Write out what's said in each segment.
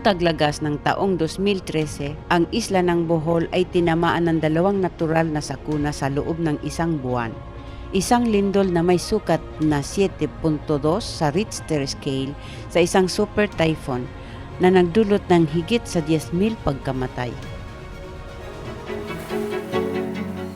taglagas ng taong 2013, ang isla ng Bohol ay tinamaan ng dalawang natural na sakuna sa loob ng isang buwan. Isang lindol na may sukat na 7.2 sa Richter scale sa isang super typhoon na nagdulot ng higit sa 10,000 pagkamatay.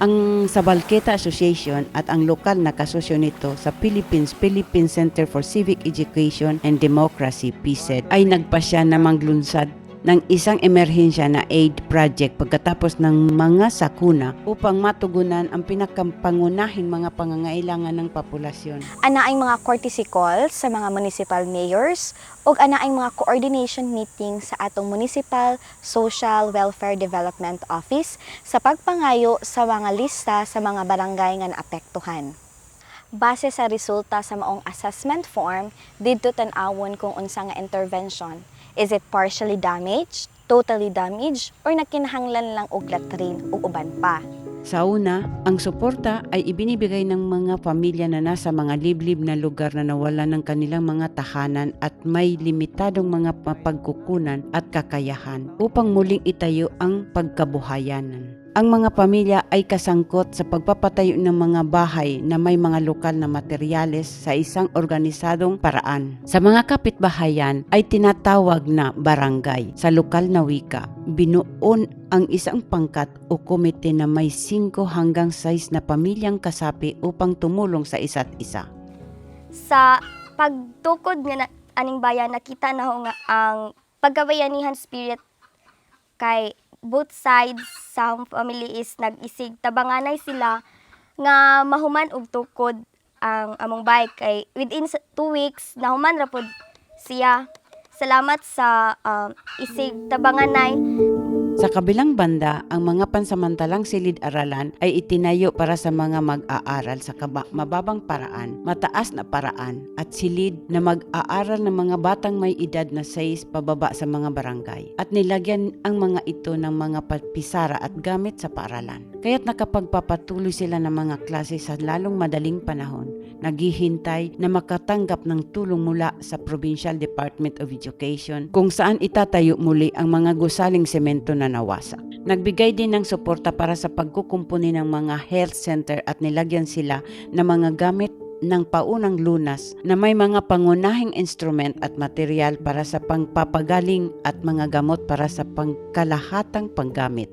Ang Sabalqueta Association at ang lokal na kasosyo nito sa Philippine Center for Civic Education and Democracy, PCED, ay nagpasya na maglunsad ng isang emerhensya na aid project pagkatapos ng mga sakuna upang matugunan ang pinakapangunahing mga pangangailangan ng populasyon. Anaing mga courtesy calls sa mga municipal mayors ug anaing mga coordination meeting sa atong Municipal Social Welfare Development Office sa pagpangayo sa mga lista sa mga barangay nga naapektuhan. Base sa resulta sa maong assessment form, didto tan-awon kung unsa nga intervention. Is it partially damaged, totally damaged, or nakinahanglan lang og latrin o uban pa? Sa una, ang suporta ay ibinibigay ng mga pamilya na nasa mga liblib na lugar na nawalan ng kanilang mga tahanan at may limitadong mga pagkukunan at kakayahan upang muling itayo ang pagkabuhayanan. Ang mga pamilya ay kasangkot sa pagpapatayo ng mga bahay na may mga lokal na materyales sa isang organisadong paraan. Sa mga kapitbahayan ay tinatawag na barangay sa lokal na wika. Binuon ang isang pangkat o komite na may 5 hanggang 6 na pamilyang kasapi upang tumulong sa isa't isa. Sa pagtukod nga aning bayan, nakita na ho nga ang pagkabayanihan spirit kay both sides sa family is nag-isig tabanganay sila nga mahuman og tukod ang among bike kay within 2 weeks nahuman ra pod siya. Salamat sa isig tabanganay. Sa kabilang banda, ang mga pansamantalang silid-aralan ay itinayo para sa mga mag-aaral sa mababang paraan, mataas na paraan at silid na mag-aaral ng mga batang may edad na 6 pababa sa mga barangay at nilagyan ang mga ito ng mga pisara at gamit sa paaralan. Kaya't nakapagpapatuloy sila ng mga klase sa lalong madaling panahon, naghihintay na makatanggap ng tulong mula sa Provincial Department of Education kung saan itatayo muli ang mga gusaling semento na nawasak. Nagbigay din ng suporta para sa pagkukumpuni ng mga health center at nilagyan sila ng mga gamit ng paunang lunas na may mga pangunahing instrument at material para sa pangpapagaling at mga gamot para sa pangkalahatang panggamit.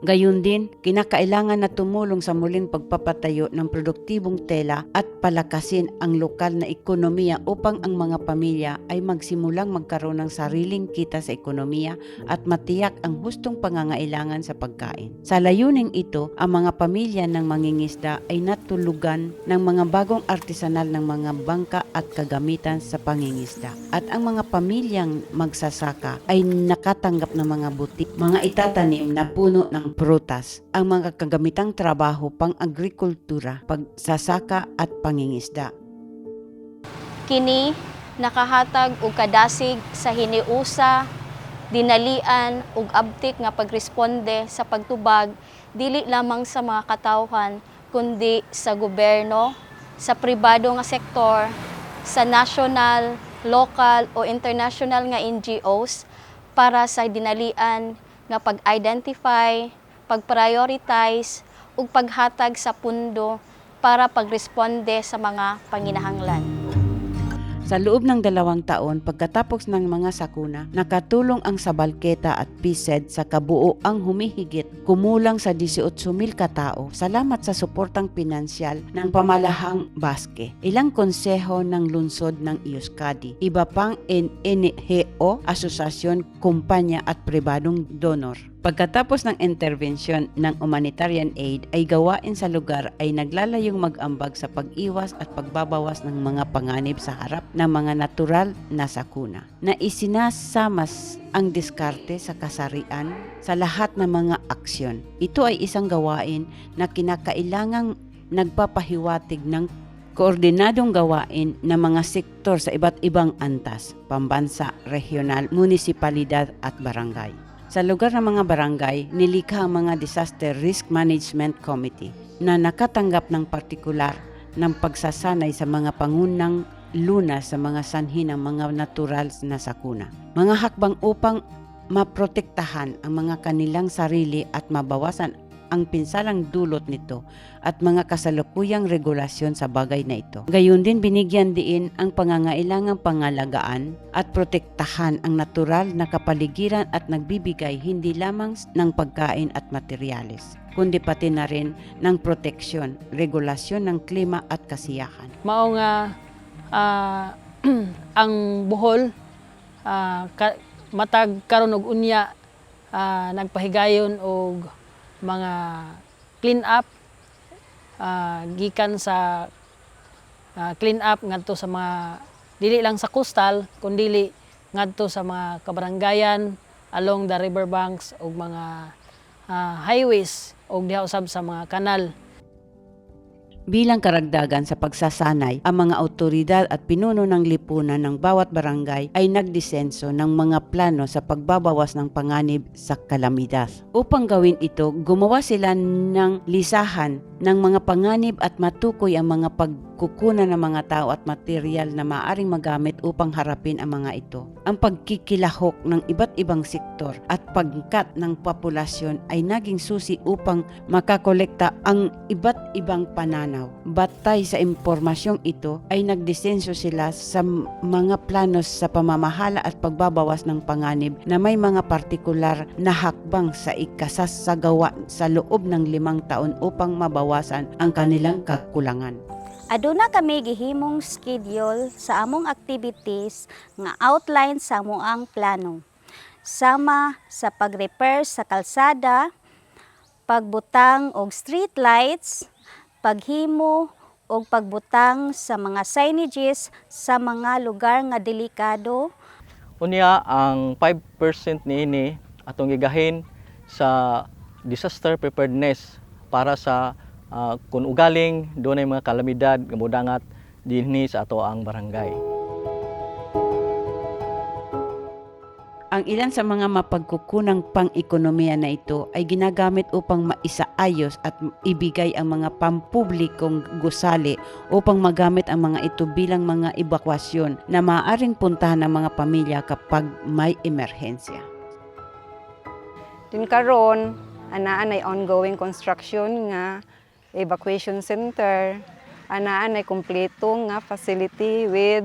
Gayun din, kinakailangan na tumulong sa muling pagpapatayo ng produktibong tela at palakasin ang lokal na ekonomiya upang ang mga pamilya ay magsimulang magkaroon ng sariling kita sa ekonomiya at matiyak ang hustong pangangailangan sa pagkain. Sa layuning ito, ang mga pamilya ng mangingisda ay natulugan ng mga bagong artisanal ng mga bangka at kagamitan sa pangingisda. At ang mga pamilyang magsasaka ay nakatanggap ng mga butik, mga itatanim na puno ng prutas, ang mga kagamitang trabaho pang agrikultura, pagsasaka at pangingisda. Kini nakahatag og kadasig sa hiniusa, dinalian ug abtik nga pagresponde sa pagtubag dili lamang sa mga katawhan kundi sa gobyerno, sa pribado nga sektor, sa national, local o international nga NGOs para sa dinalian nga pag-identify, pag-prioritize ug paghatag sa pundo para pagresponde sa mga panginahanglan. Sa loob ng 2 taon pagkatapos ng mga sakuna, nakatulong ang Sabalqueta at PCED sa kabuoang humihigit kumulang sa 18,000 katao salamat sa suportang pinansyal ng pamalahang Basque, ilang konseho ng lungsod ng Iuscadi, iba pang NGO, asosasyon, kumpanya at pribadong donor. Pagkatapos ng intervensyon ng humanitarian aid ay gawain sa lugar ay naglalayong mag-ambag sa pag-iwas at pagbabawas ng mga panganib sa harap ng mga natural na sakuna na isinasamas ang diskarte sa kasarian sa lahat ng mga aksyon. Ito ay isang gawain na kinakailangang nagpapahiwatig ng koordinadong gawain ng mga sektor sa iba't ibang antas, pambansa, regional, munisipalidad at barangay. Sa lugar ng mga barangay, nilikha ang mga Disaster Risk Management Committee na nakatanggap ng partikular ng pagsasanay sa mga pangunang lunas sa mga sanhi ng mga natural na sakuna. Mga hakbang upang maprotektahan ang mga kanilang sarili at mabawasan ang pinsalang dulot nito at mga kasalukuyang regulasyon sa bagay na ito. Gayon din binigyan diin ang pangangailangang pangalagaan at protektahan ang natural na kapaligiran at nagbibigay hindi lamang ng pagkain at materyales, kundi pati na rin ng proteksyon, regulasyon ng klima at kasiyahan. Mao nga ang Bohol matag karon og unya nagpahigayon og mga clean up gikan sa clean up ngadto sa mga dili lang sa coastal kundi ngadto sa mga kabaranggayan along the riverbanks ug mga highways ug diha usab sa mga kanal. Bilang karagdagan sa pagsasanay, ang mga awtoridad at pinuno ng lipunan ng bawat barangay ay nagdisenso ng mga plano sa pagbabawas ng panganib sa kalamidad. Upang gawin ito, gumawa sila ng lisahan ng mga panganib at matukoy ang mga pagkukunan ng mga tao at material na maaaring magamit upang harapin ang mga ito. Ang pagkikilahok ng iba't ibang sektor at pagkat ng populasyon ay naging susi upang makakolekta ang iba't ibang pananaw. Batay sa impormasyong ito ay nagdisenso sila sa mga planos sa pamamahala at pagbabawas ng panganib na may mga partikular na hakbang sa ikasasagawa sa loob ng 5 taon upang mabawasan ang kanilang kakulangan. Aduna kami gihimong schedule sa among activities nga outline sa amoang plano. Sama sa pag-repair sa kalsada, pagbutang og street lights, paghimo og pagbutang sa mga signages sa mga lugar nga delikado. Unya ang 5% niini atong gigahin sa disaster preparedness para sa kung ugaling doon ay mga kalamidad nga modangat dinhi sa ato ang barangay. Ang ilan sa mga mapagkukunang pang-ekonomiya na ito ay ginagamit upang maisaayos at ibigay ang mga pampublikong gusali upang magamit ang mga ito bilang mga evakuasyon na maaaring puntahan ng mga pamilya kapag may emerhensya. Din karon anaan ay ongoing construction nga evacuation center, anaan ay kumpleto nga facility with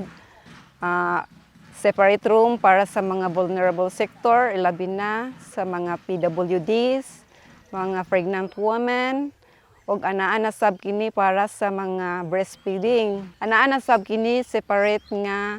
separate room para sa mga vulnerable sector, ilabi na sa mga PWDs, mga pregnant women, ug anaan na sab kini para sa mga breastfeeding. Anaan na sab kini separate nga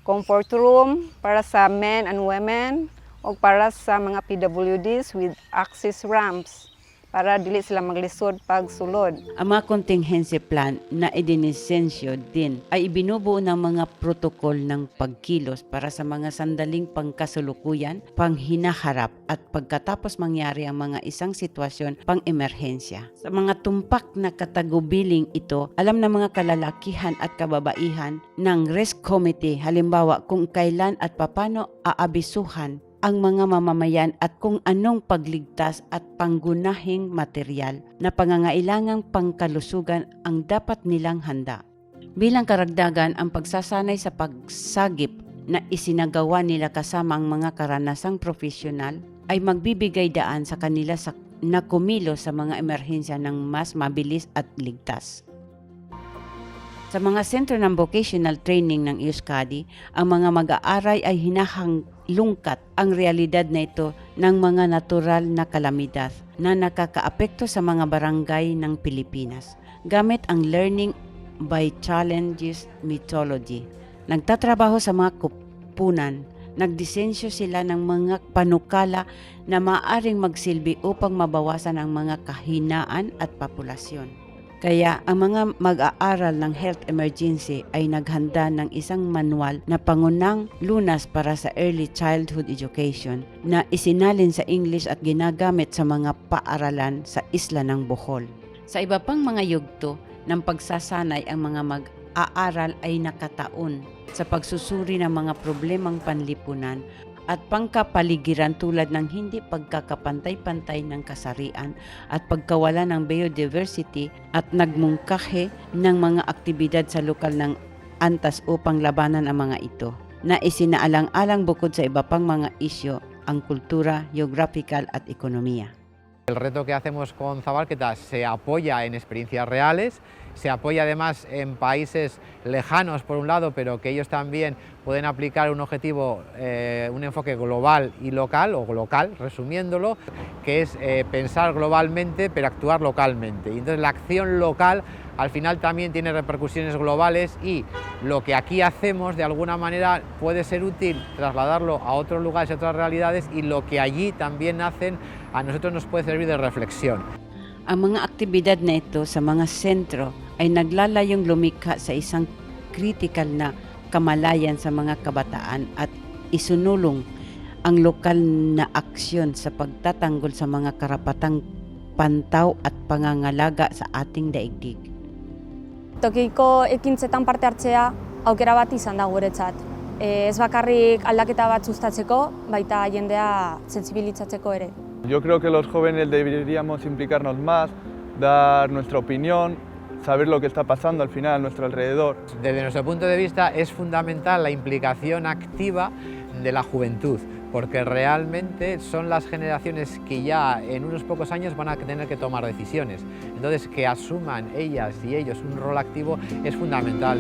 comfort room para sa men and women ug para sa mga PWDs with access ramps para dili sila maglisod pag sulod. Ang mga contingency plan na idinisensyo din ay ibinubuo ng mga protokol ng pagkilos para sa mga sandaling pangkasulukuyan, panghinaharap at pagkatapos mangyari ang mga isang sitwasyon pang-emerhensya. Sa mga tumpak na katagubiling ito, alam ng mga kalalakihan at kababaihan ng risk committee halimbawa kung kailan at papano aabisuhan ang mga mamamayan at kung anong pagligtas at panggunahing material na pangangailangang pangkalusugan ang dapat nilang handa. Bilang karagdagan, ang pagsasanay sa pagsagip na isinagawa nila kasama ang mga karanasang profesional ay magbibigay daan sa kanila sa nakumilos sa mga emerhensya ng mas mabilis at ligtas. Sa mga sentro ng vocational training ng USCADI, ang mga mag-aaral ay hinahanglungkat ang realidad na ito ng mga natural na kalamidad na nakakaapekto sa mga barangay ng Pilipinas gamit ang learning by challenges methodology. Nagtatrabaho sa mga kupunan, nagdisensyo sila ng mga panukala na maaaring magsilbi upang mabawasan ang mga kahinaan at populasyon. Kaya ang mga mag-aaral ng health emergency ay naghanda ng isang manual na pangunang lunas para sa early childhood education na isinalin sa English at ginagamit sa mga paaralan sa isla ng Bohol. Sa iba pang mga yugto ng pagsasanay, ang mga mag-aaral ay nakataon sa pagsusuri ng mga problemang panlipunan at pangkapaligiran tulad ng hindi pagkakapantay-pantay ng kasarian at pagkawala ng biodiversity at nagmungkahe ng mga aktibidad sa lokal ng antas upang labanan ang mga ito, na isinaalang-alang bukod sa iba pang mga isyo ang kultura, geographical at ekonomiya. El reto que hacemos con Zabalqueta se apoya en experiencias reales, se apoya además en países lejanos por un lado, pero que ellos también pueden aplicar un objetivo, un enfoque global y local, o local, resumiéndolo, que es pensar globalmente pero actuar localmente. Y entonces la acción local al final también tiene repercusiones globales y lo que aquí hacemos de alguna manera puede ser útil trasladarlo a otros lugares y a otras realidades, y lo que allí también hacen a nosotros nos puede servir de reflexión. Ang mga aktibidad na ito sa mga sentro ay naglalayong lumikha sa isang critical na kamalayan sa mga kabataan at isunulong ang lokal na aksyon sa pagtatanggol sa mga karapatang pantaw at pangangalaga sa ating daigdig. Tokiko ekintzetan parte hartzea aukera bat izan da guretzat. Ez bakarrik aldaketa bat sustatzeko, baita jendea sentsibilitzatzeko ere. Yo creo que los jóvenes deberíamos implicarnos más, dar nuestra opinión, saber lo que está pasando al final a nuestro alrededor. Desde nuestro punto de vista es fundamental la implicación activa de la juventud, porque realmente son las generaciones que ya en unos pocos años van a tener que tomar decisiones. Entonces, que asuman ellas y ellos un rol activo es fundamental.